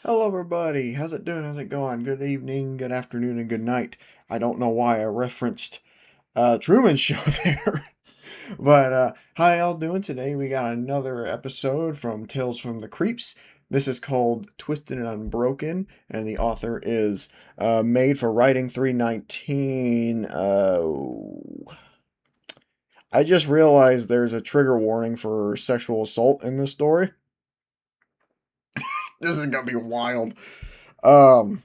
Hello, everybody. How's it doing? How's it going? Good evening, good afternoon, and good night. I don't know why I referenced Truman Show there. But how y'all doing today? We got another episode from Tales from the Creeps. This is called Twisted and Unbroken, and the author is Made for Writing 319. I just realized there's a trigger warning for sexual assault in this story. This is gonna be wild. Um,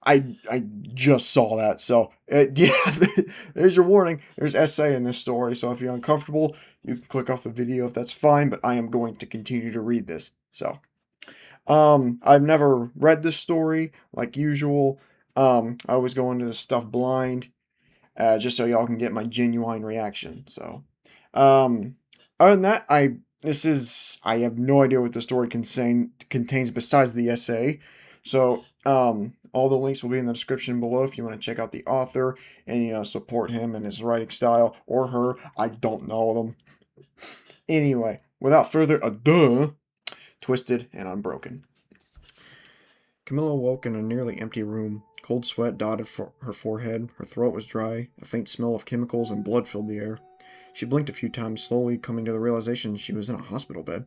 I just saw that, so yeah. There's your warning. There's essay in this story, so if you're uncomfortable, you can click off the video if that's fine. But I am going to continue to read this. So, I've never read this story like usual. I always go into this stuff blind, just so y'all can get my genuine reaction. So, um, other than that, I have no idea what the story contains besides the essay. So, all the links will be in the description below if you want to check out the author and support him and his writing style or her. I don't know them. Anyway, without further ado, Twisted and Unbroken. Camilla woke in a nearly empty room. Cold sweat dotted her forehead. Her throat was dry. A faint smell of chemicals and blood filled the air. She blinked a few times, slowly coming to the realization she was in a hospital bed.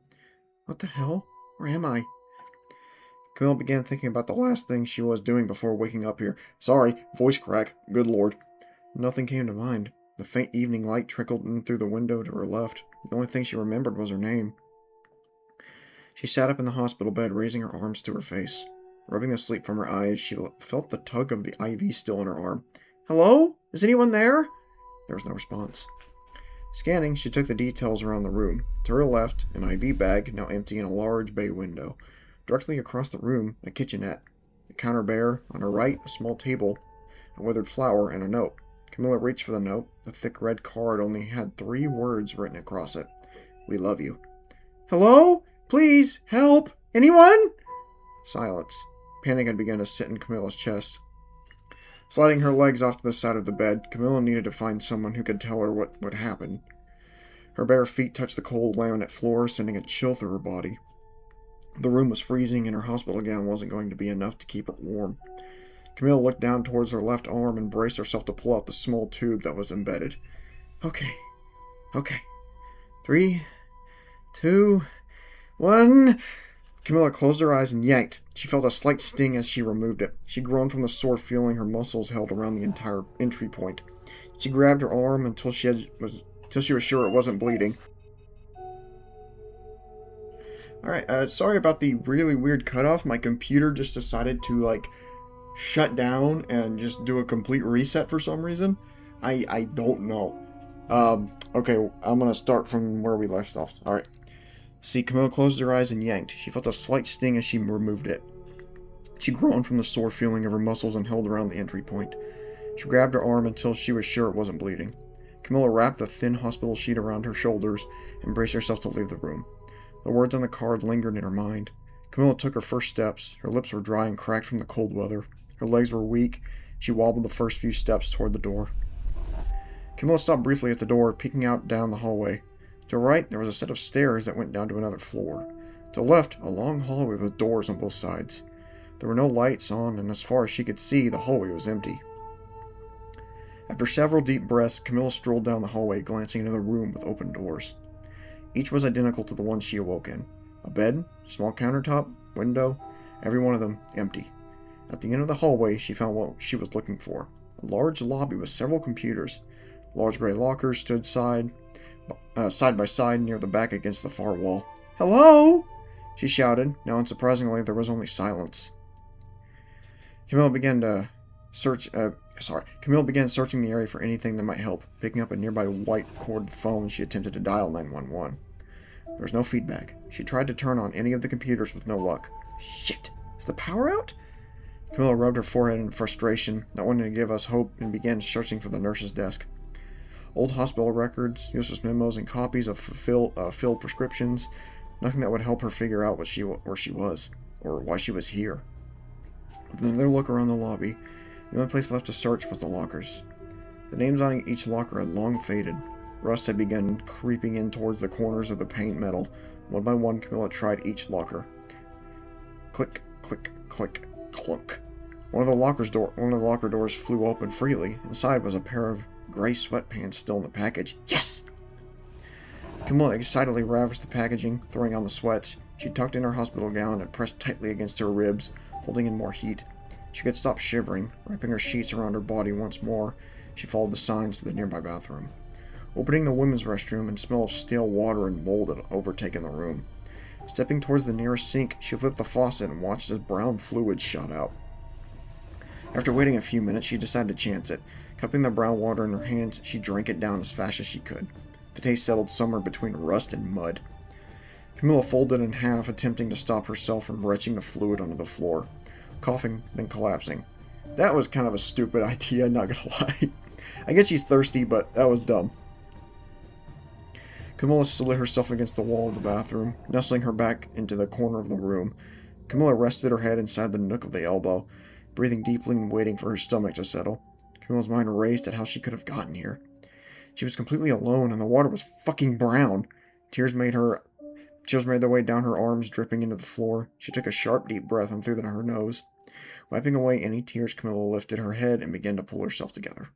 What the hell? Where am I? Camille began thinking about the last thing she was doing before waking up here. Sorry, voice crack. Good lord. Nothing came to mind. The faint evening light trickled in through the window to her left. The only thing she remembered was her name. She sat up in the hospital bed, raising her arms to her face. Rubbing the sleep from her eyes, she felt the tug of the IV still in her arm. Hello? Is anyone there? There was no response. Scanning, she took the details around the room. To her left, an IV bag, now empty in a large bay window. Directly across the room, a kitchenette. The counter bare. On her right, a small table, a withered flower, and a note. Camilla reached for the note. The thick red card only had 3 words written across it. We love you. Hello? Please, help! Anyone? Silence. Panic had begun to sit in Camilla's chest. Sliding her legs off to the side of the bed, Camilla needed to find someone who could tell her what would happen. Her bare feet touched the cold laminate floor, sending a chill through her body. The room was freezing, and her hospital gown wasn't going to be enough to keep her warm. Camilla looked down towards her left arm and braced herself to pull out the small tube that was embedded. Okay. 3, 2, 1... Camilla closed her eyes and yanked. She felt a slight sting as she removed it. She groaned from the sore feeling her muscles held around the entire entry point. She grabbed her arm until she was sure it wasn't bleeding. Alright, sorry about the really weird cutoff. My computer just decided to, shut down and just do a complete reset for some reason. I don't know. Okay, I'm gonna start from where we left off. Alright. See, Camilla closed her eyes and yanked. She felt a slight sting as she removed it. She groaned from the sore feeling of her muscles and held around the entry point. She grabbed her arm until she was sure it wasn't bleeding. Camilla wrapped the thin hospital sheet around her shoulders and braced herself to leave the room. The words on the card lingered in her mind. Camilla took her first steps. Her lips were dry and cracked from the cold weather. Her legs were weak. She wobbled the first few steps toward the door. Camilla stopped briefly at the door, peeking out down the hallway. To her right, there was a set of stairs that went down to another floor. To the left, a long hallway with doors on both sides. There were no lights on, and as far as she could see, the hallway was empty. After several deep breaths, Camilla strolled down the hallway, glancing into the room with open doors. Each was identical to the one she awoke in. A bed, small countertop, window, every one of them empty. At the end of the hallway, she found what she was looking for. A large lobby with several computers. Large gray lockers stood side by side near the back against the far wall. Hello? She shouted. Now, unsurprisingly, there was only silence. Camilla began searching the area for anything that might help. Picking up a nearby white corded phone, she attempted to dial 911. There was no feedback. She tried to turn on any of the computers with no luck. Shit! Is the power out? Camilla rubbed her forehead in frustration, not wanting to give us hope, and began searching for the nurse's desk. Old hospital records, useless memos, and copies of filled prescriptions. Nothing that would help her figure out where she was, or why she was here. With another look around the lobby, the only place left to search was the lockers. The names on each locker had long faded. Rust had begun creeping in towards the corners of the paint metal. One by one, Camilla tried each locker. Click, click, click, clunk. One of the locker doors flew open freely. Inside was a pair of gray sweatpants still in the package. Yes! Camilla excitedly ravaged the packaging, throwing on the sweats. She tucked in her hospital gown and pressed tightly against her ribs, holding in more heat. She could stop shivering, wrapping her sheets around her body once more. She followed the signs to the nearby bathroom. Opening the women's restroom, and smell of stale water and mold had overtaken the room. Stepping towards the nearest sink, she flipped the faucet and watched as brown fluid shot out. After waiting a few minutes, she decided to chance it. Cupping the brown water in her hands, she drank it down as fast as she could. The taste settled somewhere between rust and mud. Camilla folded in half, attempting to stop herself from retching the fluid onto the floor. Coughing, then collapsing. That was kind of a stupid idea, not gonna lie. I get she's thirsty, but that was dumb. Camilla slid herself against the wall of the bathroom, nestling her back into the corner of the room. Camilla rested her head inside the nook of the elbow, breathing deeply and waiting for her stomach to settle. Camilla's mind raced at how she could have gotten here. She was completely alone, and the water was fucking brown. Tears made their way down her arms, dripping into the floor. She took a sharp, deep breath in through her nose. Wiping away any tears, Camilla lifted her head and began to pull herself together.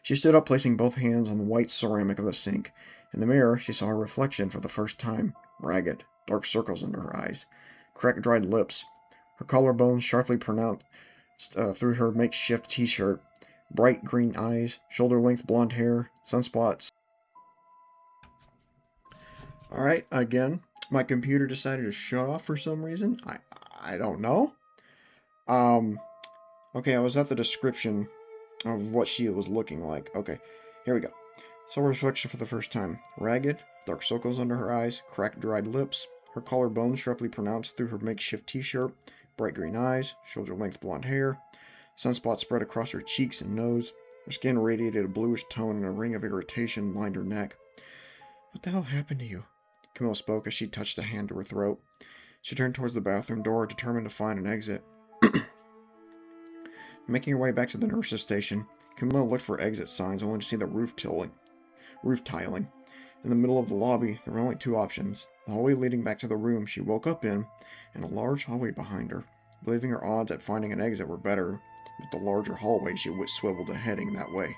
She stood up, placing both hands on the white ceramic of the sink. In the mirror, she saw her reflection for the first time. Ragged, dark circles under her eyes, cracked, dried lips. Her collarbones sharply pronounced through her makeshift t-shirt. Bright green eyes, shoulder-length blonde hair, sunspots. Alright, again, my computer decided to shut off for some reason. I don't know. Okay, I was at the description of what she was looking like. Okay, here we go. Saw her reflection for the first time. Ragged, dark circles under her eyes, cracked, dried lips, her collarbones sharply pronounced through her makeshift t-shirt, bright green eyes, shoulder-length blonde hair, sunspots spread across her cheeks and nose. Her skin radiated a bluish tone, and a ring of irritation lined her neck. What the hell happened to you? Camilla spoke as she touched a hand to her throat. She turned towards the bathroom door, determined to find an exit. Making her way back to the nurse's station, Camilla looked for exit signs, only to see the roof tiling. In the middle of the lobby, there were only two options. The hallway leading back to the room she woke up in, and a large hallway behind her. Believing her odds at finding an exit were better, with the larger hallway she swiveled heading that way.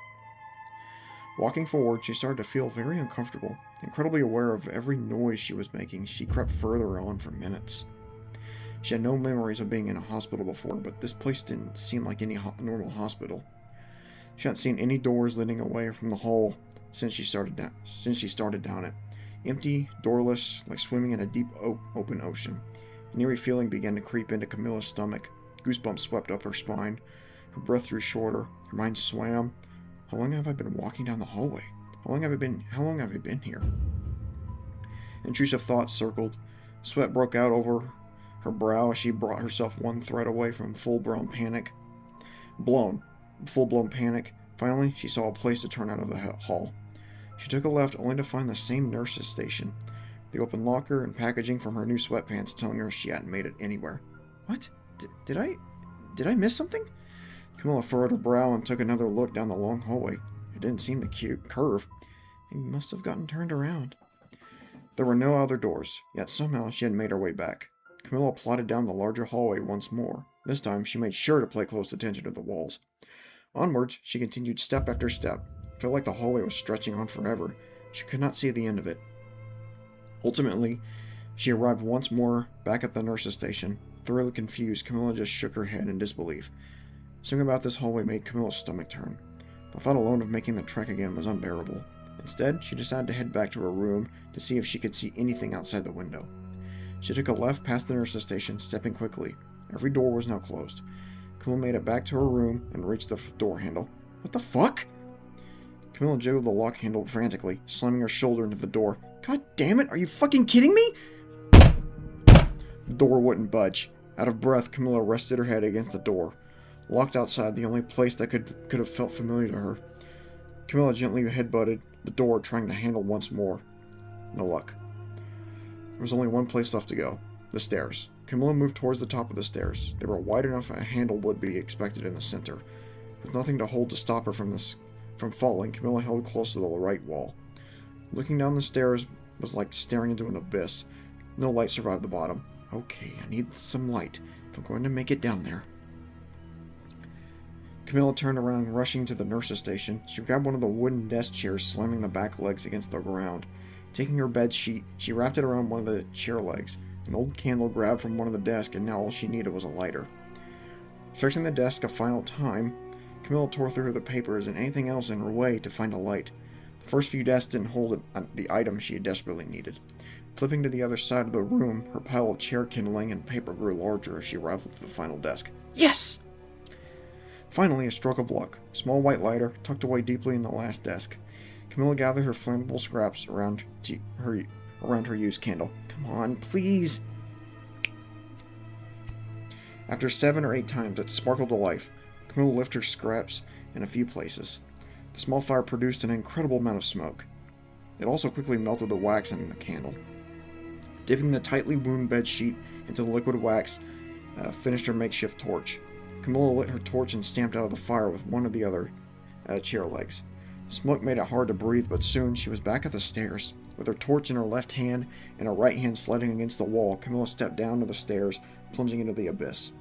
Walking forward, she started to feel very uncomfortable. Incredibly aware of every noise she was making, she crept further on for minutes. She had no memories of being in a hospital before, but this place didn't seem like any normal hospital. She hadn't seen any doors leading away from the hall since she started down it. Empty, doorless, like swimming in a deep open ocean. An eerie feeling began to creep into Camilla's stomach. Goosebumps swept up her spine. Her breath drew shorter. Her mind swam. How long have I been walking down the hallway? How long have I been here? Intrusive thoughts circled. Sweat broke out over her brow as she brought herself one thread away from full-blown panic. Finally, she saw a place to turn out of the hall. She took a left, only to find the same nurse's station. The open locker and packaging from her new sweatpants telling her she hadn't made it anywhere. What? Did I miss something? Camilla furrowed her brow and took another look down the long hallway. It didn't seem to curve. It must have gotten turned around. There were no other doors, yet somehow she had made her way back. Camilla plodded down the larger hallway once more. This time, she made sure to pay close attention to the walls. Onwards, she continued step after step. It felt like the hallway was stretching on forever. She could not see the end of it. Ultimately, she arrived once more back at the nurse's station. Thoroughly confused, Camilla just shook her head in disbelief. Something about this hallway made Camilla's stomach turn. The thought alone of making the trek again was unbearable. Instead, she decided to head back to her room to see if she could see anything outside the window. She took a left past the nurse's station, stepping quickly. Every door was now closed. Camilla made it back to her room and reached the door handle. What the fuck? Camilla jiggled the lock handle frantically, slamming her shoulder into the door. God damn it, are you fucking kidding me? The door wouldn't budge. Out of breath, Camilla rested her head against the door. Locked outside, the only place that could have felt familiar to her. Camilla gently headbutted the door, trying to handle once more. No luck. There was only one place left to go. The stairs. Camilla moved towards the top of the stairs. They were wide enough a handle would be expected in the center. With nothing to hold to stop her from falling, Camilla held close to the right wall. Looking down the stairs was like staring into an abyss. No light survived the bottom. Okay, I need some light if I'm going to make it down there. Camilla turned around, rushing to the nurse's station. She grabbed one of the wooden desk chairs, slamming the back legs against the ground. Taking her bed sheet, she wrapped it around one of the chair legs. An old candle grabbed from one of the desks, and now all she needed was a lighter. Searching the desk a final time, Camilla tore through the papers and anything else in her way to find a light. The first few desks didn't hold the item she desperately needed. Flipping to the other side of the room, her pile of chair kindling and paper grew larger as she rifled to the final desk. Yes! Finally, a stroke of luck. A small white lighter, tucked away deeply in the last desk. Camilla gathered her flammable scraps around her used candle. Come on, please! After 7 or 8 times, it sparkled to life. Camilla lifted her scraps in a few places. The small fire produced an incredible amount of smoke. It also quickly melted the wax in the candle. Dipping the tightly wound bed sheet into the liquid wax finished her makeshift torch. Camilla lit her torch and stamped out of the fire with one of the other chair legs. Smoke made it hard to breathe, but soon she was back at the stairs. With her torch in her left hand and her right hand sliding against the wall, Camilla stepped down to the stairs, plunging into the abyss.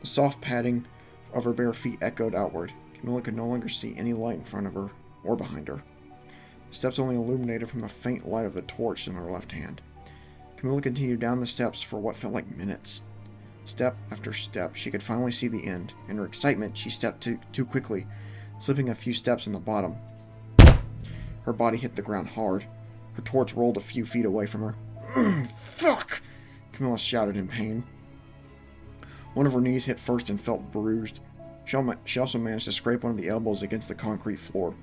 The soft padding of her bare feet echoed outward. Camilla could no longer see any light in front of her or behind her. The steps only illuminated from the faint light of the torch in her left hand. Camilla continued down the steps for what felt like minutes. Step after step, she could finally see the end. In her excitement, she stepped too quickly, slipping a few steps in the bottom. Her body hit the ground hard. Her torch rolled a few feet away from her. Fuck! Camilla shouted in pain. One of her knees hit first and felt bruised. She also managed to scrape one of the elbows against the concrete floor.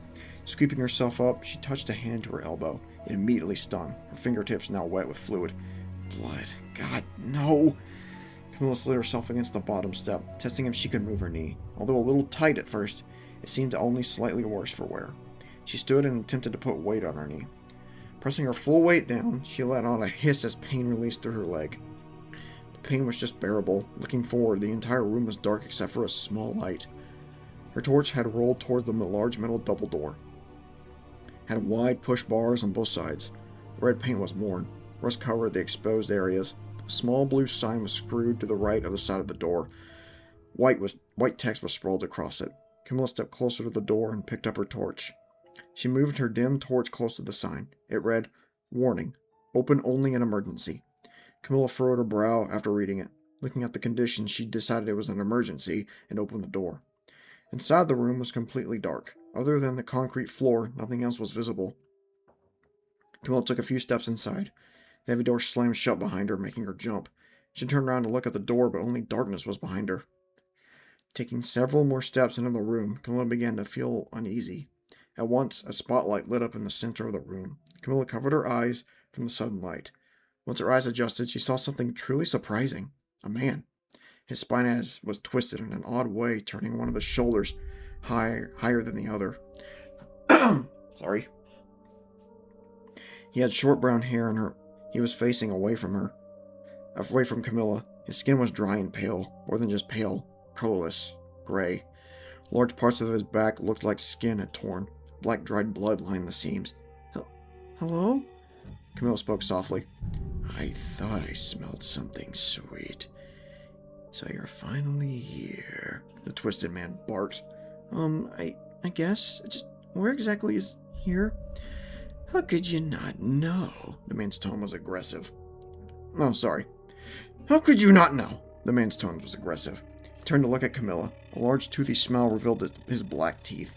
Scooping herself up, she touched a hand to her elbow. It immediately stung, her fingertips now wet with fluid. Blood. God, no! Camilla slid herself against the bottom step, testing if she could move her knee. Although a little tight at first, it seemed only slightly worse for wear. She stood and attempted to put weight on her knee. Pressing her full weight down, she let out a hiss as pain released through her leg. The pain was just bearable. Looking forward, the entire room was dark except for a small light. Her torch had rolled toward the large metal double door. It had wide push bars on both sides. The red paint was worn. Rust covered the exposed areas. A small blue sign was screwed to the right of the side of the door. White text was scrawled across it. Camilla stepped closer to the door and picked up her torch. She moved her dim torch close to the sign. It read, "Warning. Open only in emergency." Camilla furrowed her brow after reading it. Looking at the conditions, she decided it was an emergency and opened the door. Inside the room was completely dark. Other than the concrete floor, nothing else was visible. Camilla took a few steps inside. The heavy door slammed shut behind her, making her jump. She turned around to look at the door, but only darkness was behind her. Taking several more steps into the room, Camilla began to feel uneasy. At once, a spotlight lit up in the center of the room. Camilla covered her eyes from the sudden light. Once her eyes adjusted, she saw something truly surprising. A man. His spine was twisted in an odd way, turning one of the shoulders higher than the other. Sorry. He had short brown hair, and he was facing away from Camilla. His skin was dry and pale, more than just pale, colorless, gray. Large parts of his back looked like skin had torn. Black dried blood lined the seams. Hello? Camilla spoke softly. I thought I smelled something sweet. So you're finally here, the twisted man barked. I guess. Just where exactly is here? How could you not know? The man's tone was aggressive. Oh, sorry. How could you not know? The man's tone was aggressive. He turned to look at Camilla. A large toothy smile revealed his black teeth.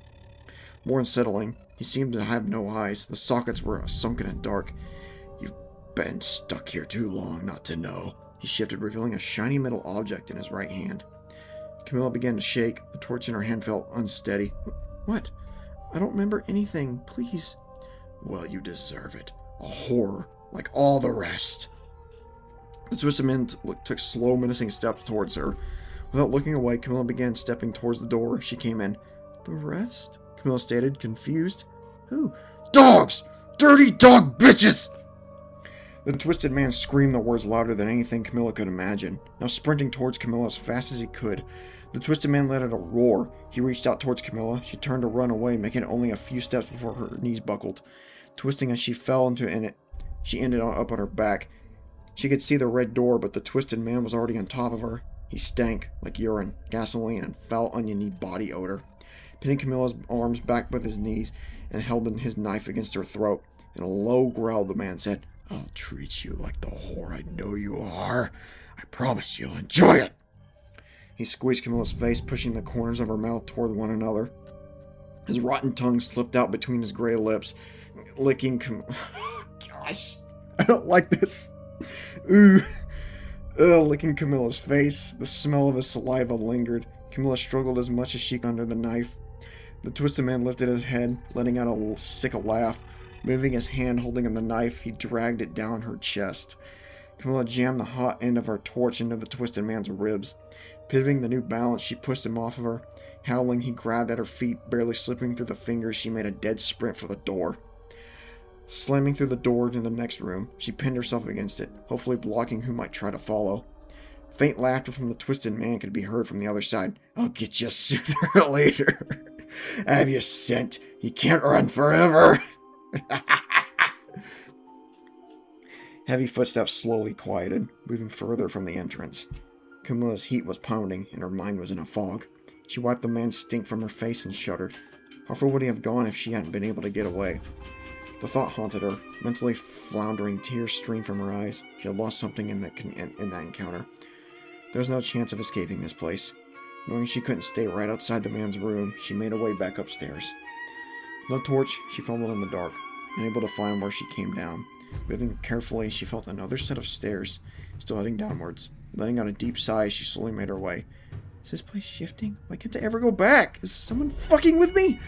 More unsettling, he seemed to have no eyes. The sockets were sunken and dark. You've been stuck here too long not to know. He shifted, revealing a shiny metal object in his right hand. Camilla began to shake. The torch in her hand felt unsteady. What? I don't remember anything. Please. Well, you deserve it. A horror, like all the rest. The twisted man took slow, menacing steps towards her. Without looking away, Camilla began stepping towards the door. She came in. The rest? Camilla stated, confused. Who? Dogs! Dirty dog bitches! The twisted man screamed the words louder than anything Camilla could imagine. Now sprinting towards Camilla as fast as he could. The twisted man let out a roar. He reached out towards Camilla. She turned to run away, making only a few steps before her knees buckled. Twisting as she fell into it, she ended up on her back. She could see the red door, but the twisted man was already on top of her. He stank like urine, gasoline, and foul oniony body odor. Pinning Camilla's arms back with his knees and held his knife against her throat. In a low growl, the man said, "I'll treat you like the whore I know you are. I promise you'll enjoy it." He squeezed Camilla's face, pushing the corners of her mouth toward one another. His rotten tongue slipped out between his gray lips, licking Gosh, I don't like this. Ooh. Licking Camilla's face. The smell of his saliva lingered. Camilla struggled as much as she could under the knife. The twisted man lifted his head, letting out a little sick laugh. Moving his hand holding the knife, he dragged it down her chest. Camilla jammed the hot end of her torch into the twisted man's ribs. Pivoting the new balance, she pushed him off of her. Howling, he grabbed at her feet, barely slipping through the fingers. She made a dead sprint for the door. Slamming through the door into the next room, she pinned herself against it, hopefully blocking who might try to follow. Faint laughter from the twisted man could be heard from the other side. "I'll get you sooner or later. I have you scent. You can't run forever." Heavy footsteps slowly quieted, moving further from the entrance. Camilla's heat was pounding, and her mind was in a fog. She wiped the man's stink from her face and shuddered. How far would he have gone if she hadn't been able to get away? The thought haunted her. Mentally floundering, tears streamed from her eyes. She had lost something in that encounter. There was no chance of escaping this place. Knowing she couldn't stay right outside the man's room, she made her way back upstairs. With no torch, she fumbled in the dark, unable to find where she came down. Moving carefully, she felt another set of stairs, still heading downwards. Letting out a deep sigh, she slowly made her way. Is this place shifting? Why can't I ever go back? Is someone fucking with me?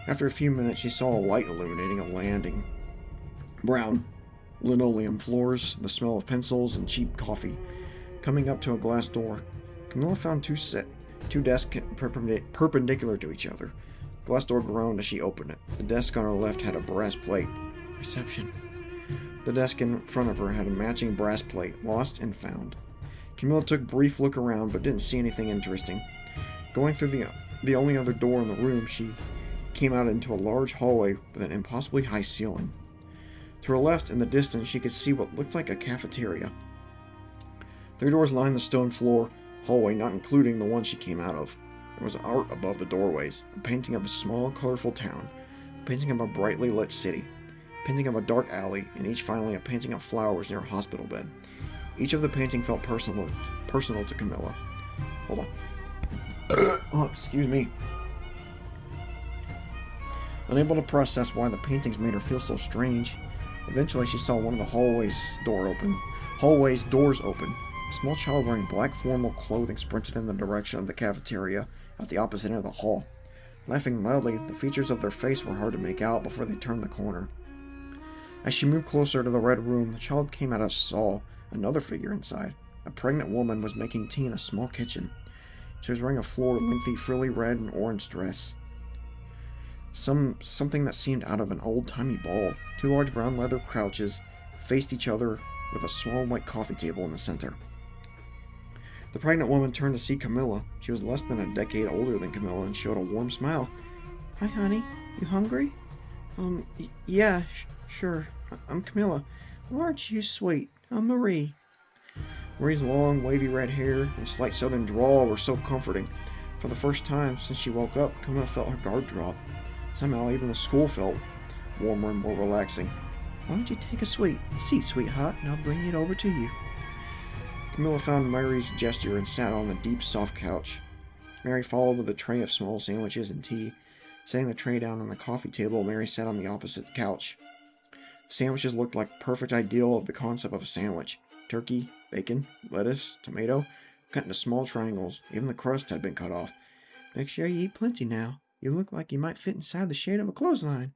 After a few minutes, she saw a light illuminating a landing. Brown linoleum floors, the smell of pencils and cheap coffee. Coming up to a glass door, Camilla found two desks perpendicular to each other. The glass door groaned as she opened it. The desk on her left had a brass plate. Reception. The desk in front of her had a matching brass plate, lost and found. Camilla took a brief look around, but didn't see anything interesting. Going through the only other door in the room, she came out into a large hallway with an impossibly high ceiling. To her left, in the distance, she could see what looked like a cafeteria. 3 doors lined the stone floor hallway, not including the one she came out of. There was art above the doorways, a painting of a small, colorful town, a painting of a brightly lit city, a painting of a dark alley, and each finally a painting of flowers near a hospital bed. Each of the paintings felt personal to Camilla. Hold on. Oh, excuse me. Unable to process why the paintings made her feel so strange, eventually she saw one of the hallways doors open. A small child wearing black formal clothing sprinted in the direction of the cafeteria at the opposite end of the hall. Laughing loudly, the features of their face were hard to make out before they turned the corner. As she moved closer to the red room, the child came out and saw another figure inside. A pregnant woman was making tea in a small kitchen. She was wearing a floor-lengthy, frilly red and orange dress. Something that seemed out of an old-timey ball. 2 large brown leather couches faced each other with a small white coffee table in the center. The pregnant woman turned to see Camilla. She was less than a decade older than Camilla and showed a warm smile. "Hi, honey. You hungry?" Yeah, sure. I'm Camilla. Why aren't you sweet? I'm Marie." Marie's long, wavy red hair and slight southern drawl were so comforting. For the first time since she woke up, Camilla felt her guard drop. Somehow, even the school felt warmer and more relaxing. "Why don't you take a seat, sweetheart, and I'll bring it over to you." Camilla found Mary's gesture and sat on the deep, soft couch. Mary followed with a tray of small sandwiches and tea. Setting the tray down on the coffee table, Mary sat on the opposite couch. The sandwiches looked like perfect ideal of the concept of a sandwich. Turkey, bacon, lettuce, tomato, cut into small triangles. Even the crust had been cut off. "Make sure you eat plenty now. You look like you might fit inside the shade of a clothesline."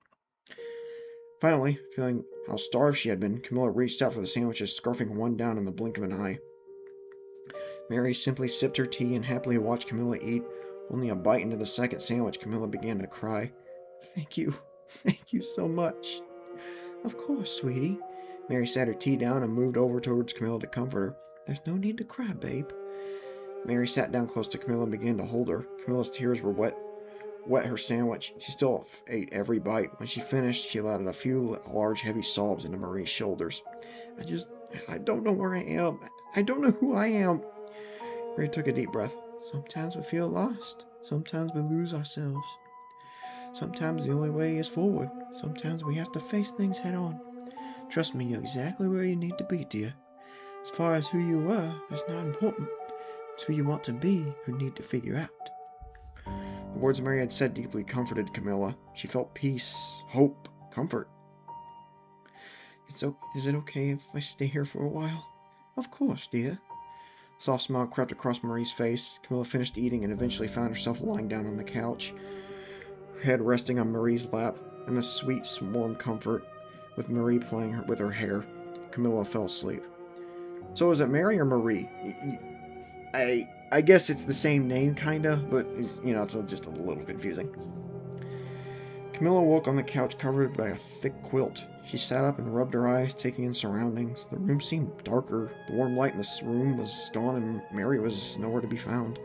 Finally, feeling how starved she had been, Camilla reached out for the sandwiches, scarfing one down in the blink of an eye. Mary simply sipped her tea and happily watched Camilla eat. Only a bite into the second sandwich, Camilla began to cry. Thank you so much." "Of course, sweetie." Mary sat her tea down and moved over towards Camilla to comfort her. "There's no need to cry, babe." Mary sat down close to Camilla and began to hold her. Camilla's tears were wet her sandwich. She still ate every bite. When she finished, she let out a few large, heavy sobs into Marie's shoulders. I I don't know where I am. I don't know who I am. Mary took a deep breath. Sometimes we feel lost. Sometimes we lose ourselves. Sometimes the only way is forward. Sometimes we have to face things head on. Trust me, you're exactly where you need to be, dear. As far as who you are is not important. It's who you want to be who need to figure out. The words Mary had said deeply comforted Camilla. She felt peace, hope, comfort. Is it okay if I stay here for a while? Of course, dear. A soft smile crept across Marie's face. Camilla finished eating and eventually found herself lying down on the couch, her head resting on Marie's lap, and the sweet, warm comfort with Marie playing with her hair. Camilla fell asleep. So is it Mary or Marie? I guess it's the same name, kinda, but, it's just a little confusing. Camilla woke on the couch covered by a thick quilt. She sat up and rubbed her eyes, taking in surroundings. The room seemed darker. The warm light in this room was gone, and Mary was nowhere to be found.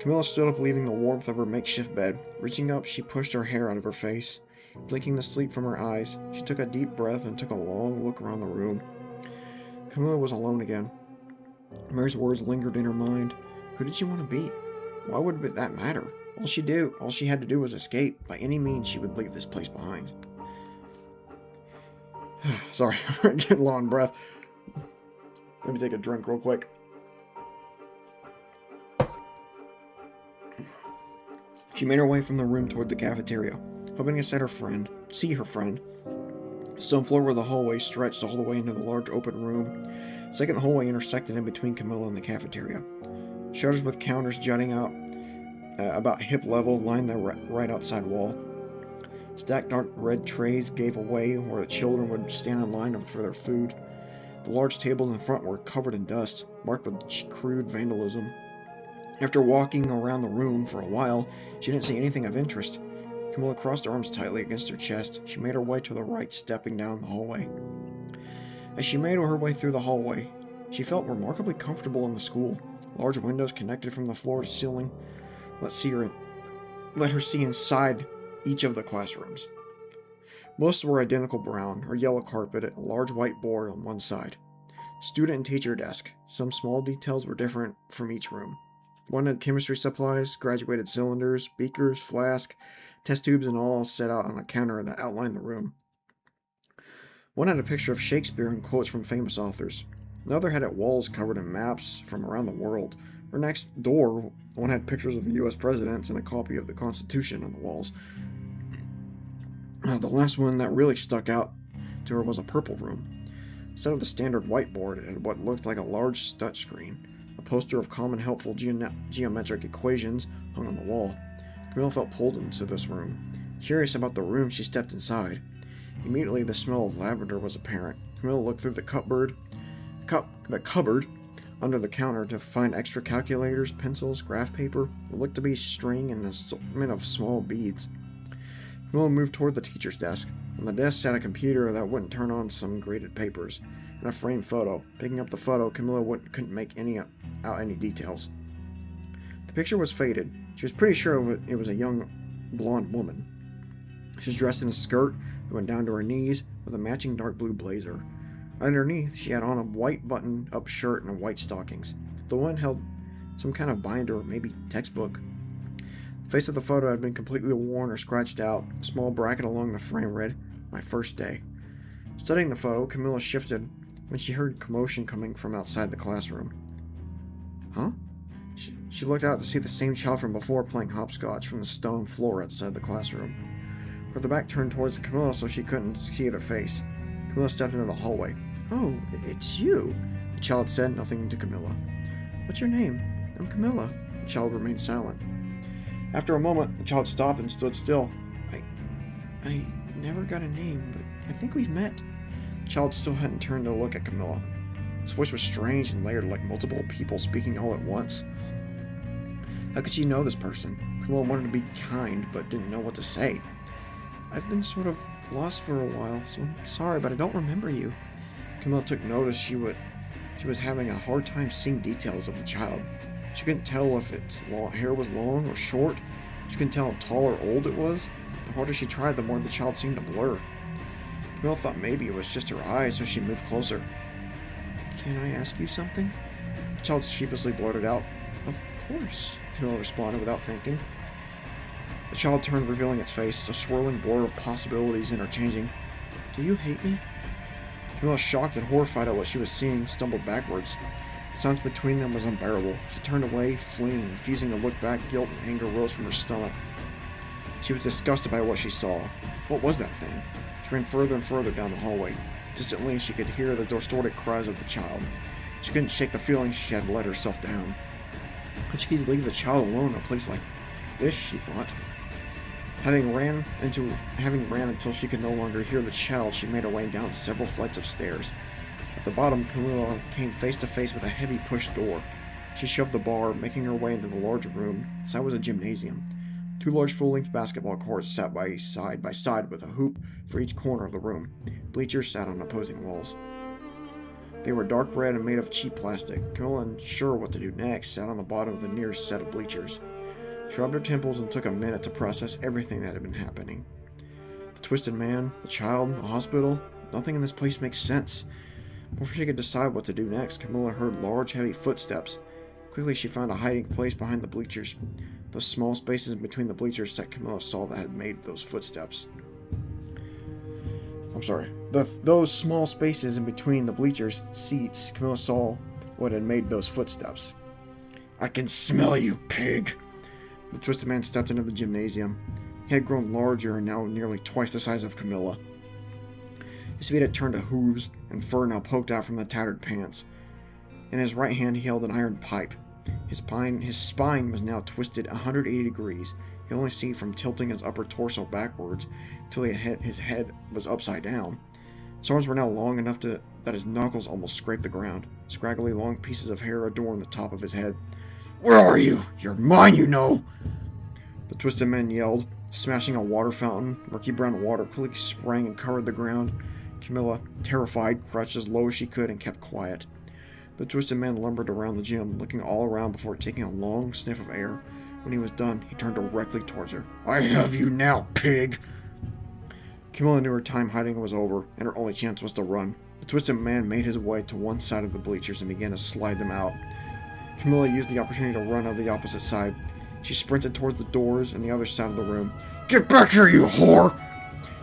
Camilla stood up, leaving the warmth of her makeshift bed. Reaching up, she pushed her hair out of her face. Blinking the sleep from her eyes, she took a deep breath and took a long look around the room. Camilla was alone again. Mary's words lingered in her mind. Who did she want to be? Why would that matter? All she had to do was escape. By any means, she would leave this place behind. Sorry, I'm getting low on breath. Let me take a drink real quick. She made her way from the room toward the cafeteria, hoping to see her friend. The stone floor where the hallway stretched all the way into the large open room. The second hallway intersected in between Camilla and the cafeteria. Shutters with counters jutting out about hip level lined the right outside wall. Stacked dark red trays gave away where the children would stand in line for their food. The large tables in front were covered in dust, marked with crude vandalism. After walking around the room for a while, she didn't see anything of interest. Camilla crossed her arms tightly against her chest. She made her way to the right, stepping down the hallway. As she made her way through the hallway, she felt remarkably comfortable in the school. Large windows connected from the floor to ceiling let her see inside each of the classrooms. Most were identical brown or yellow carpet and a large white board on one side. Student and teacher desk. Some small details were different from each room. One had chemistry supplies, graduated cylinders, beakers, flask, test tubes, and all set out on a counter that outlined the room. One had a picture of Shakespeare and quotes from famous authors. Another had walls covered in maps from around the world. Her next door, one had pictures of U.S. presidents and a copy of the Constitution on the walls. The last one that really stuck out to her was a purple room. Instead of the standard whiteboard, it had what looked like a large touch screen. A poster of common helpful geometric equations hung on the wall. Camilla felt pulled into this room. Curious about the room, she stepped inside. Immediately, the smell of lavender was apparent. Camilla looked through the cupboard under the counter to find extra calculators, pencils, graph paper. It looked to be string and assortment of small beads. Camilla moved toward the teacher's desk. On the desk sat a computer that wouldn't turn on some graded papers, and a framed photo. Picking up the photo, Camilla couldn't make out any details. The picture was faded. She was pretty sure it was a young blonde woman. She was dressed in a skirt that went down to her knees with a matching dark blue blazer. Underneath, she had on a white button-up shirt and white stockings. The one held some kind of binder or maybe textbook. The face of the photo had been completely worn or scratched out. A small bracket along the frame read, "My first day." Studying the photo, Camilla shifted when she heard commotion coming from outside the classroom. Huh? She looked out to see the same child from before playing hopscotch from the stone floor outside the classroom. Her back turned towards Camilla so she couldn't see their face. Camilla stepped into the hallway. "Oh, it's you," the child said, nothing to Camilla. "What's your name?" "I'm Camilla." The child remained silent. After a moment, the child stopped and stood still. I never got a name, but I think we've met." The child still hadn't turned to look at Camilla. His voice was strange and layered like multiple people speaking all at once. How could she know this person? Camilla wanted to be kind, but didn't know what to say. "I've been sort of lost for a while, so I'm sorry, but I don't remember you." Camilla took notice she was having a hard time seeing details of the child. She couldn't tell if its hair was long or short. She couldn't tell how tall or old it was. The harder she tried, the more the child seemed to blur. Camilla thought maybe it was just her eyes, so she moved closer. Can I ask you something? The child sheepishly blurted out. Of course, Camilla responded without thinking. The child turned, revealing its face, a swirling blur of possibilities interchanging. Do you hate me? Camilla, shocked and horrified at what she was seeing, stumbled backwards. The silence between them was unbearable. She turned away, fleeing, refusing to look back. Guilt and anger rose from her stomach. She was disgusted by what she saw. What was that thing? She ran further and further down the hallway. Distantly, she could hear the distorted cries of the child. She couldn't shake the feeling she had let herself down. But she could leave the child alone in a place like this, she thought. Having ran until she could no longer hear the child, she made her way down several flights of stairs. At the bottom, Camilla came face to face with a heavy push door. She shoved the bar, making her way into the large room. Inside was a gymnasium. 2 large full-length basketball courts sat side by side with a hoop for each corner of the room. Bleachers sat on opposing walls. They were dark red and made of cheap plastic. Camilla, unsure what to do next, sat on the bottom of the nearest set of bleachers. She rubbed her temples and took a minute to process everything that had been happening. The twisted man, the child, the hospital, nothing in this place makes sense. Before she could decide what to do next, Camilla heard large, heavy footsteps. Quickly, she found a hiding place behind the bleachers. The small spaces between the bleachers that Camilla saw that had made those footsteps. Those small spaces in between the bleachers seats, Camilla saw what had made those footsteps. I can smell you, pig! The twisted man stepped into the gymnasium. He had grown larger and now nearly twice the size of Camilla. His feet had turned to hooves, and fur now poked out from the tattered pants. In his right hand he held an iron pipe. His spine was now twisted 180 degrees. He could only see from tilting his upper torso backwards until his head was upside down. His arms were now long enough that his knuckles almost scraped the ground. Scraggly long pieces of hair adorned the top of his head. Where are you? You're mine, you know! The twisted man yelled, smashing a water fountain. Murky brown water quickly sprang and covered the ground. Camilla, terrified, crouched as low as she could and kept quiet. The twisted man lumbered around the gym, looking all around before taking a long sniff of air. When he was done, he turned directly towards her. I have you now, pig! Camilla knew her time hiding was over, and her only chance was to run. The twisted man made his way to one side of the bleachers and began to slide them out. Camilla used the opportunity to run out the opposite side. She sprinted towards the doors on the other side of the room. Get back here, you whore!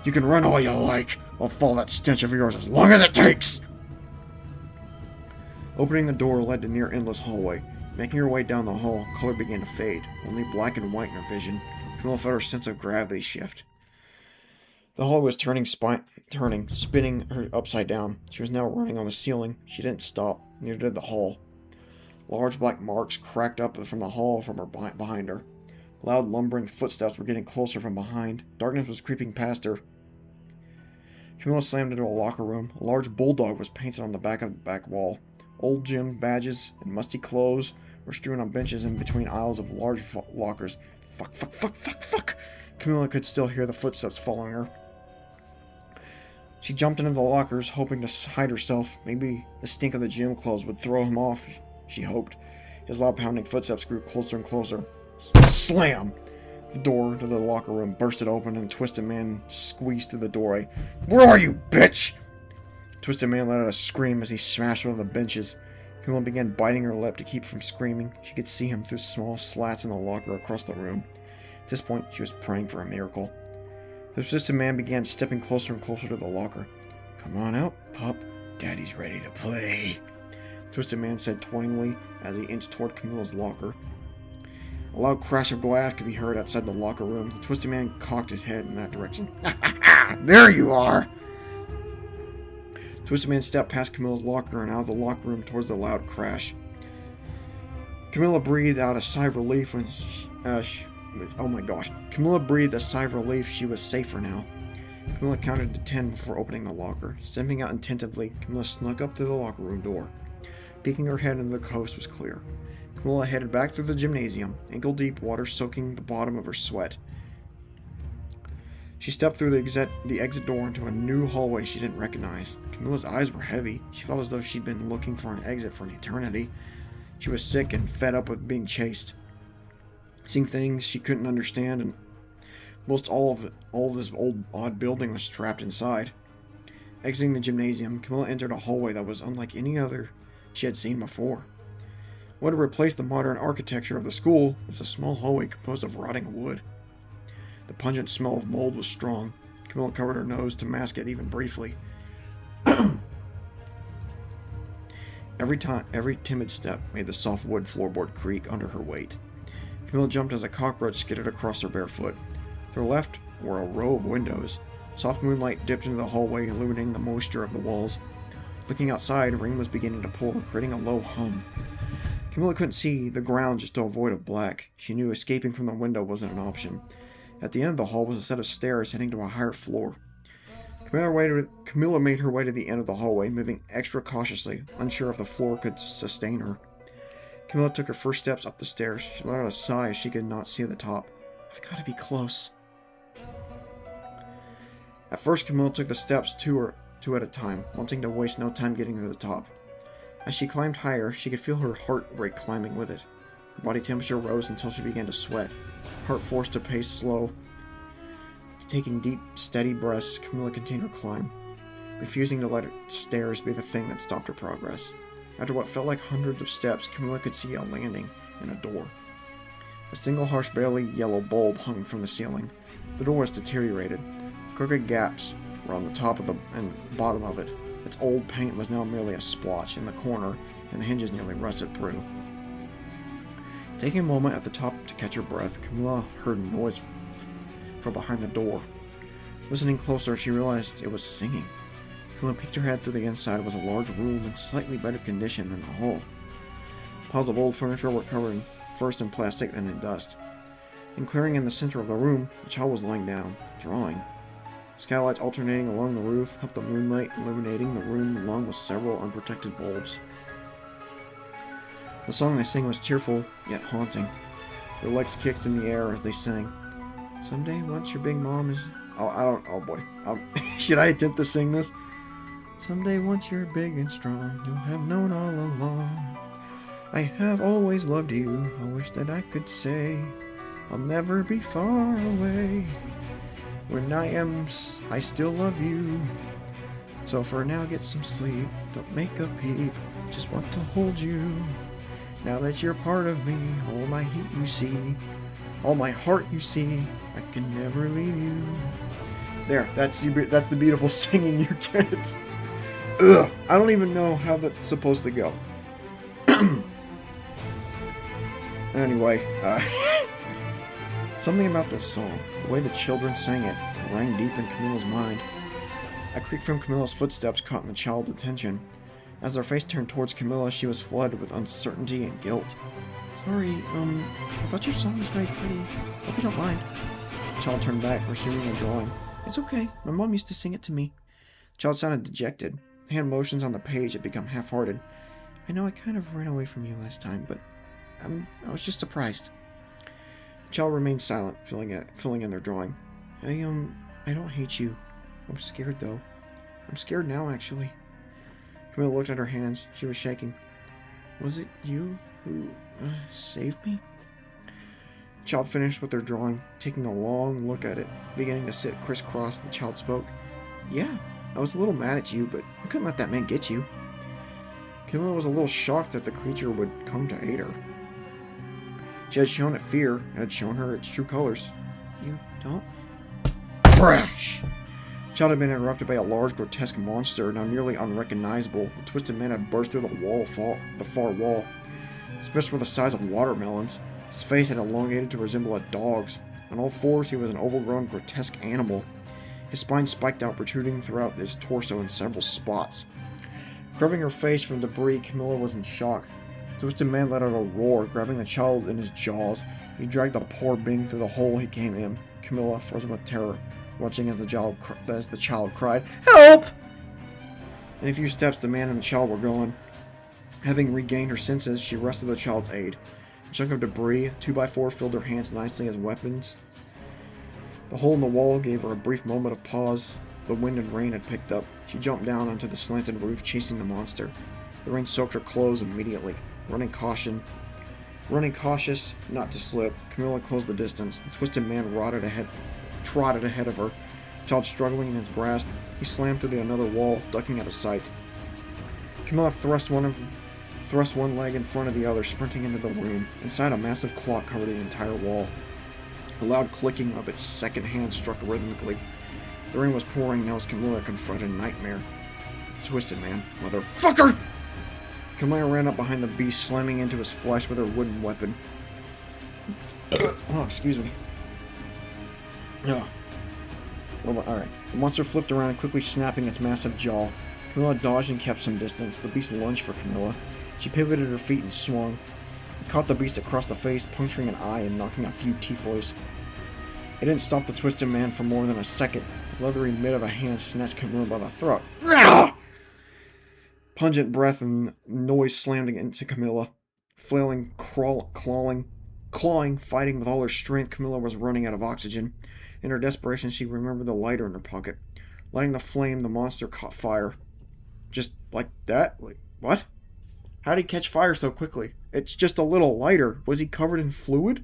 You can run all you like. I'll follow that stench of yours as long as it takes! Opening the door led to a near endless hallway. Making her way down the hall, color began to fade, only black and white in her vision. Camilla felt her sense of gravity shift. The hall was spinning her upside down. She was now running on the ceiling. She didn't stop, neither did the hall. Large black marks cracked up from the hall from her behind her. Loud lumbering footsteps were getting closer from behind. Darkness was creeping past her. Camilla slammed into a locker room. A large bulldog was painted on the back of the back wall. Old gym badges and musty clothes were strewn on benches in between aisles of large lockers. Fuck. Camilla could still hear the footsteps following her. She jumped into the lockers, hoping to hide herself. Maybe the stink of the gym clothes would throw him off, she hoped. His loud pounding footsteps grew closer and closer. Slam! The door to the locker room bursted open and Twisted Man squeezed through the doorway. Where are you, bitch? Twisted Man let out a scream as he smashed one of the benches. Camilla began biting her lip to keep from screaming. She could see him through small slats in the locker across the room. At this point, she was praying for a miracle. The Twisted Man began stepping closer and closer to the locker. Come on out, pup. Daddy's ready to play. Twisted Man said toyingly as he inched toward Camilla's locker. A loud crash of glass could be heard outside the locker room. The Twisted Man cocked his head in that direction. There you are! Twisted Man stepped past Camilla's locker and out of the locker room towards the loud crash. Camilla breathed out a sigh of relief when oh my gosh. Camilla breathed a sigh of relief. She was safer now. Camilla counted to 10 before opening the locker. Stepping out attentively, Camilla snuck up to the locker room door. Peeking her head into the coast was clear. Camilla headed back through the gymnasium, ankle-deep water soaking the bottom of her sweat. She stepped through the exit door into a new hallway she didn't recognize. Camilla's eyes were heavy. She felt as though she'd been looking for an exit for an eternity. She was sick and fed up with being chased. Seeing things she couldn't understand, and most all of this old odd building was trapped inside. Exiting the gymnasium, Camilla entered a hallway that was unlike any other she had seen before. What had replaced the modern architecture of the school was a small hallway composed of rotting wood. The pungent smell of mold was strong. Camilla covered her nose to mask it even briefly. Every timid step made the soft wood floorboard creak under her weight. Camilla jumped as a cockroach skidded across her bare foot. To her left were a row of windows. Soft moonlight dipped into the hallway, illuminating the moisture of the walls. Looking outside, rain was beginning to pour, creating a low hum. Camilla couldn't see the ground, just a void of black. She knew escaping from the window wasn't an option. At the end of the hall was a set of stairs heading to a higher floor. Camilla made her way to the end of the hallway, moving extra cautiously, unsure if the floor could sustain her. Camilla took her first steps up the stairs. She let out a sigh as she could not see the top. I've got to be close. At first, Camilla took the steps two at a time, wanting to waste no time getting to the top. As she climbed higher, she could feel her heart rate climbing with it. Her body temperature rose until she began to sweat, heart forced to pace slow. Taking deep, steady breaths, Camilla continued her climb, refusing to let her stairs be the thing that stopped her progress. After what felt like hundreds of steps, Camilla could see a landing and a door. A single harsh, barely yellow bulb hung from the ceiling. The door was deteriorated. Crooked gaps were on the top of and bottom of it. Its old paint was now merely a splotch in the corner, and the hinges nearly rusted through. Taking a moment at the top to catch her breath, Camilla heard noise from behind the door. Listening closer, she realized it was singing. Camilla peeked her head through the inside. It was a large room in slightly better condition than the hall. Piles of old furniture were covered first in plastic, then in dust. In clearing in the center of the room, the child was lying down, drawing. Skylights alternating along the roof helped the moonlight illuminating the room along with several unprotected bulbs. The song they sang was cheerful, yet haunting. Their legs kicked in the air as they sang. Someday, once your big mom is... Oh boy. Should I attempt to sing this? Someday, once you're big and strong, you'll have known all along. I have always loved you. I wish that I could say I'll never be far away. When I still love you. So for now, get some sleep. Don't make a peep. Just want to hold you. Now that you're part of me, all my heat you see, all my heart you see, I can never leave you. There, that's the beautiful singing you get. Ugh, I don't even know how that's supposed to go. Anyway, something about this song, the way the children sang it, rang deep in Camilla's mind. A creak from Camilla's footsteps caught in the child's attention. As her face turned towards Camilla, she was flooded with uncertainty and guilt. Sorry, I thought your song was very pretty. Hope you don't mind. The child turned back, resuming her drawing. It's okay. My mom used to sing it to me. The child sounded dejected. Hand motions on the page had become half-hearted. I know I kind of ran away from you last time, but I was just surprised. The child remained silent, filling in their drawing. I don't hate you. I'm scared, though. I'm scared now, actually. Camilla looked at her hands. She was shaking. Was it you who saved me? The child finished with their drawing, taking a long look at it. Beginning to sit crisscross, the child spoke. Yeah, I was a little mad at you, but I couldn't let that man get you. Camilla was a little shocked that the creature would come to aid her. She had shown it fear, and had shown her its true colors. You don't? Crash! The child had been interrupted by a large, grotesque monster, now nearly unrecognizable. The twisted man had burst through the far wall. His fists were the size of watermelons. His face had elongated to resemble a dog's. On all fours, he was an overgrown, grotesque animal. His spine spiked out, protruding throughout his torso in several spots. Covering her face from debris, Camilla was in shock. The twisted man let out a roar, grabbing the child in his jaws. He dragged the poor being through the hole he came in. Camilla, frozen with terror, watching as the child cried, "Help!" In a few steps, the man and the child were gone. Having regained her senses, she rushed to the child's aid. A chunk of debris, 2x4, filled her hands nicely as weapons. The hole in the wall gave her a brief moment of pause. The wind and rain had picked up. She jumped down onto the slanted roof, chasing the monster. The rain soaked her clothes immediately. Running cautious not to slip, Camilla closed the distance. The twisted man trotted ahead of her. The child struggling in his grasp, he slammed through another wall, ducking out of sight. Camilla thrust one of thrust one leg in front of the other, sprinting into the room. Inside, a massive clock covered the entire wall. A loud clicking of its second hand struck rhythmically. The rain was pouring, now as Camilla confronted Nightmare. The Twisted Man. Motherfucker! Camilla ran up behind the beast, slamming into his flesh with her wooden weapon. Oh, excuse me. Oh. Well, alright. The monster flipped around, quickly snapping its massive jaw. Camilla dodged and kept some distance. The beast lunged for Camilla. She pivoted her feet and swung. It caught the beast across the face, puncturing an eye and knocking a few teeth loose. It didn't stop the Twisted Man for more than a second. His leathery mitt of a hand snatched Camilla by the throat. Pungent breath and noise slammed into Camilla. Flailing, clawing, fighting with all her strength, Camilla was running out of oxygen. In her desperation, she remembered the lighter in her pocket. Lighting the flame, the monster caught fire. Just like that? Like, what? How did he catch fire so quickly? It's just a little lighter. Was he covered in fluid?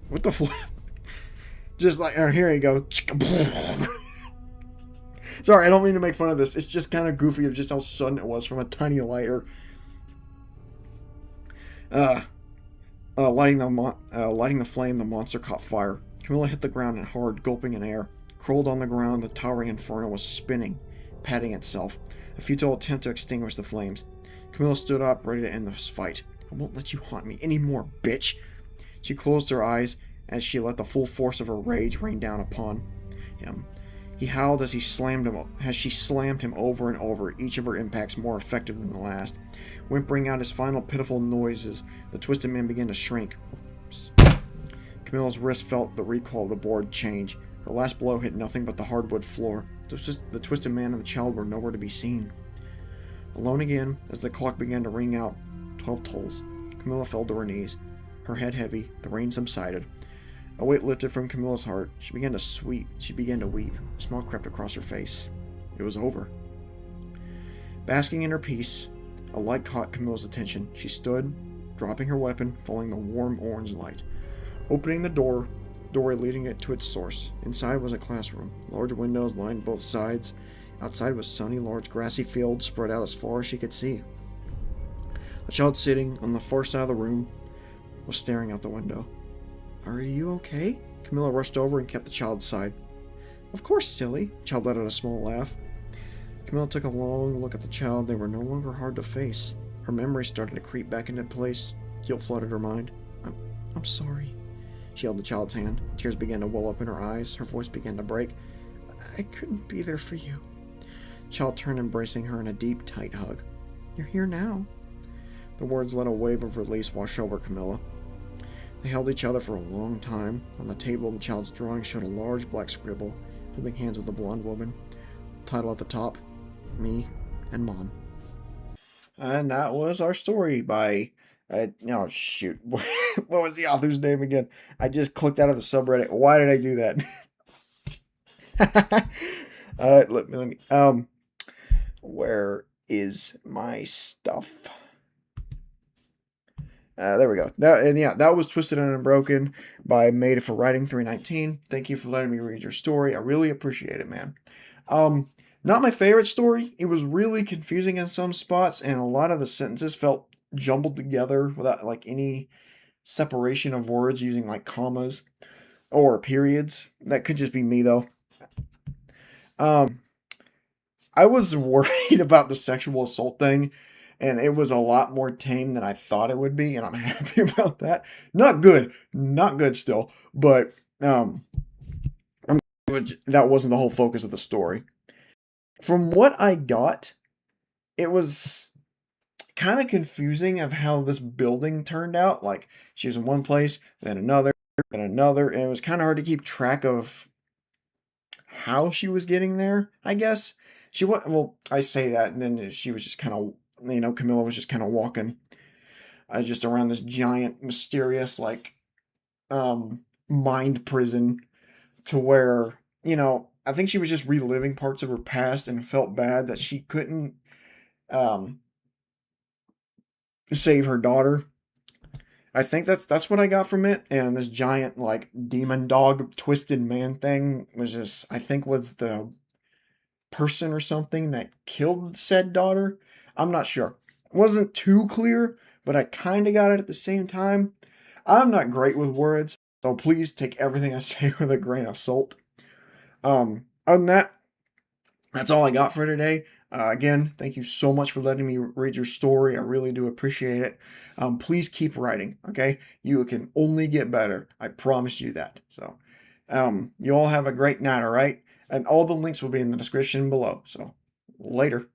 What the flip? Just like, oh, here you go. Sorry, I don't mean to make fun of this. It's just kind of goofy of just how sudden it was from a tiny lighter. Lighting the flame, the monster caught fire. Camilla hit the ground hard, gulping in air. Curled on the ground, the towering inferno was spinning, patting itself. A futile attempt to extinguish the flames. Camilla stood up, ready to end this fight. I won't let you haunt me anymore, bitch! She closed her eyes as she let the full force of her rage rain down upon him. He howled as she slammed him over and over, each of her impacts more effective than the last. Whimpering out his final pitiful noises, the Twisted Man began to shrink. Camilla's wrist felt the recoil of the board change. Her last blow hit nothing but the hardwood floor. The Twisted Man and the child were nowhere to be seen. Alone again, as the clock began to ring out 12 tolls, Camilla fell to her knees. Her head heavy, the rain subsided. A weight lifted from Camilla's heart. She began to weep. A smile crept across her face. It was over. Basking in her peace, a light caught Camilla's attention. She stood, dropping her weapon, following the warm orange light. Opening the doorway leading it to its source. Inside was a classroom. Large windows lined both sides. Outside was sunny, large grassy fields spread out as far as she could see. A child sitting on the far side of the room was staring out the window. Are you okay? Camilla rushed over and kept the child's side. Of course, silly. The child let out a small laugh. Camilla took a long look at the child. They were no longer hard to face. Her memory started to creep back into place. Guilt flooded her mind. I'm sorry. She held the child's hand. Tears began to well up in her eyes. Her voice began to break. I couldn't be there for you. The child turned, embracing her in a deep, tight hug. You're here now. The words let a wave of release wash over Camilla. They held each other for a long time. On the table, the child's drawing showed a large black scribble, holding hands with a blonde woman. Title at the top, Me and Mom. And that was our story by... oh, shoot. What was the author's name again? I just clicked out of the subreddit. Why did I do that? Let me... where is my stuff? There we go. That was Twisted and Unbroken by Made for Writing 319. Thank you for letting me read your story. I really appreciate it, man. Not my favorite story. It was really confusing in some spots, and a lot of the sentences felt jumbled together without like any separation of words using like commas or periods. That could just be me though. I was worried about the sexual assault thing. And it was a lot more tame than I thought it would be, and I'm happy about that. Not good still, but that wasn't the whole focus of the story. From what I got, it was kind of confusing of how this building turned out. Like, she was in one place, then another, and it was kind of hard to keep track of how she was getting there, I guess. I say that, and then she was just kind of... Camilla was just kind of walking just around this giant, mysterious, like, mind prison to where, I think she was just reliving parts of her past and felt bad that she couldn't save her daughter. I think that's what I got from it. And this giant, like, demon dog twisted man thing was just, I think was the person or something that killed said daughter. I'm not sure. It wasn't too clear, but I kind of got it at the same time. I'm not great with words, so please take everything I say with a grain of salt. Other than that, that's all I got for today. Again, thank you so much for letting me read your story. I really do appreciate it. Please keep writing, okay? You can only get better. I promise you that. So, you all have a great night, all right? And all the links will be in the description below. So, later.